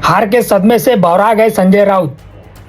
हार के सदमे से बौरा गए संजय राउत।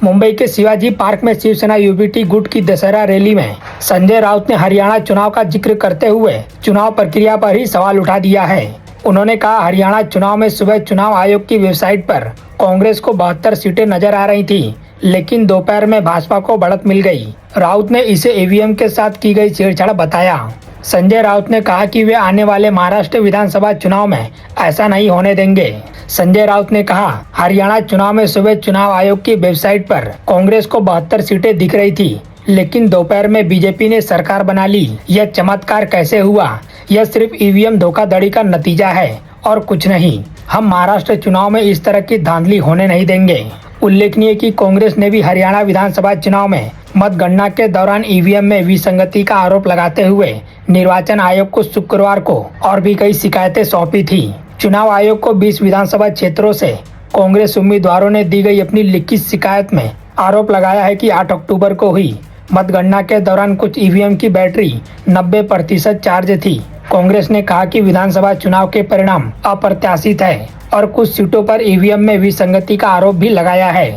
मुंबई के शिवाजी पार्क में शिवसेना यूबीटी गुट की दशहरा रैली में संजय राउत ने हरियाणा चुनाव का जिक्र करते हुए चुनाव प्रक्रिया पर ही सवाल उठा दिया है। उन्होंने कहा, हरियाणा चुनाव में सुबह चुनाव आयोग की वेबसाइट पर कांग्रेस को 72 सीटें नजर आ रही थी, लेकिन दोपहर में भाजपा को बढ़त मिल गई। राउत ने इसे ईवीएम के साथ की गई छेड़छाड़ बताया। संजय राउत ने कहा कि वे आने वाले महाराष्ट्र विधानसभा चुनाव में ऐसा नहीं होने देंगे। संजय राउत ने कहा, हरियाणा चुनाव में सुबह चुनाव आयोग की वेबसाइट पर कांग्रेस को 72 सीटें दिख रही थी, लेकिन दोपहर में बीजेपी ने सरकार बना ली। यह चमत्कार कैसे हुआ? यह सिर्फ ईवीएम धोखाधड़ी का नतीजा है और कुछ नहीं। हम महाराष्ट्र चुनाव में इस तरह की धांधली होने नहीं देंगे। उल्लेखनीय कि कांग्रेस ने भी हरियाणा विधानसभा चुनाव में मतगणना के दौरान ईवीएम में विसंगति का आरोप लगाते हुए निर्वाचन आयोग को शुक्रवार को और भी कई शिकायतें सौंपी थी। चुनाव आयोग को 20 विधानसभा क्षेत्रों से कांग्रेस उम्मीदवारों ने दी गई अपनी लिखित शिकायत में आरोप लगाया है कि 8 अक्टूबर को हुई मतगणना के दौरान कुछ ईवीएम की बैटरी 90% चार्ज थी। कांग्रेस ने कहा कि विधानसभा चुनाव के परिणाम अप्रत्याशित है और कुछ सीटों पर ईवीएम में विसंगति का आरोप भी लगाया है।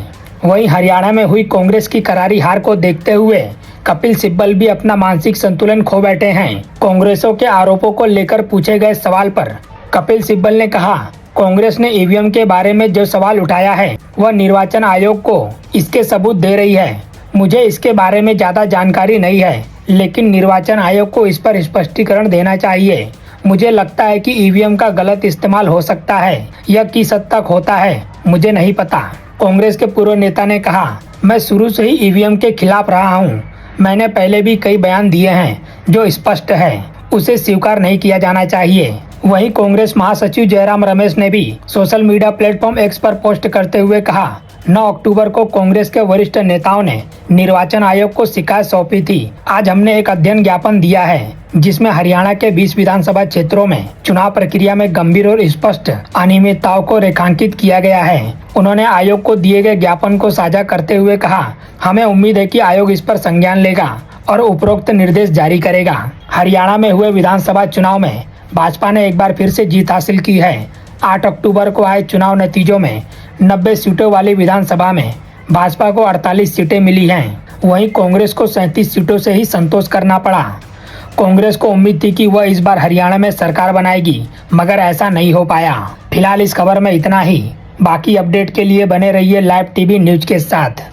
वहीं हरियाणा में हुई कांग्रेस की करारी हार को देखते हुए कपिल सिब्बल भी अपना मानसिक संतुलन खो बैठे हैं। कांग्रेसों के आरोपों को लेकर पूछे गए सवाल पर कपिल सिब्बल ने कहा, कांग्रेस ने ईवीएम के बारे में जो सवाल उठाया है वह निर्वाचन आयोग को इसके सबूत दे रही है। मुझे इसके बारे में ज्यादा जानकारी नहीं है, लेकिन निर्वाचन आयोग को इस पर स्पष्टीकरण देना चाहिए। मुझे लगता है कि ईवीएम का गलत इस्तेमाल हो सकता है। यह किस हद तक होता है मुझे नहीं पता। कांग्रेस के पूर्व नेता ने कहा, मैं शुरू से ही ईवीएम के खिलाफ रहा हूँ। मैंने पहले भी कई बयान दिए हैं जो स्पष्ट है, उसे स्वीकार नहीं किया जाना चाहिए। वहीं कांग्रेस महासचिव जयराम रमेश ने भी सोशल मीडिया प्लेटफॉर्म एक्स पर पोस्ट करते हुए कहा, 9 अक्टूबर को कांग्रेस के वरिष्ठ नेताओं ने निर्वाचन आयोग को शिकायत सौंपी थी। आज हमने एक अध्ययन ज्ञापन दिया है जिसमें हरियाणा के 20 विधानसभा क्षेत्रों में चुनाव प्रक्रिया में गंभीर और स्पष्ट अनियमितताओं को रेखांकित किया गया है। उन्होंने आयोग को दिए गए ज्ञापन को साझा करते हुए कहा, हमें उम्मीद है कि आयोग इस पर संज्ञान लेगा और उपरोक्त निर्देश जारी करेगा। हरियाणा में हुए विधानसभा चुनाव में भाजपा ने एक बार फिर से जीत हासिल की है। 8 अक्टूबर को आए चुनाव नतीजों में 90 सीटों वाली विधानसभा में भाजपा को 48 सीटें मिली हैं। वहीं कांग्रेस को 37 सीटों से ही संतोष करना पड़ा। कांग्रेस को उम्मीद थी कि वह इस बार हरियाणा में सरकार बनाएगी, मगर ऐसा नहीं हो पाया। फिलहाल इस खबर में इतना ही। बाकी अपडेट के लिए बने रहिए लाइव टीवी न्यूज के साथ।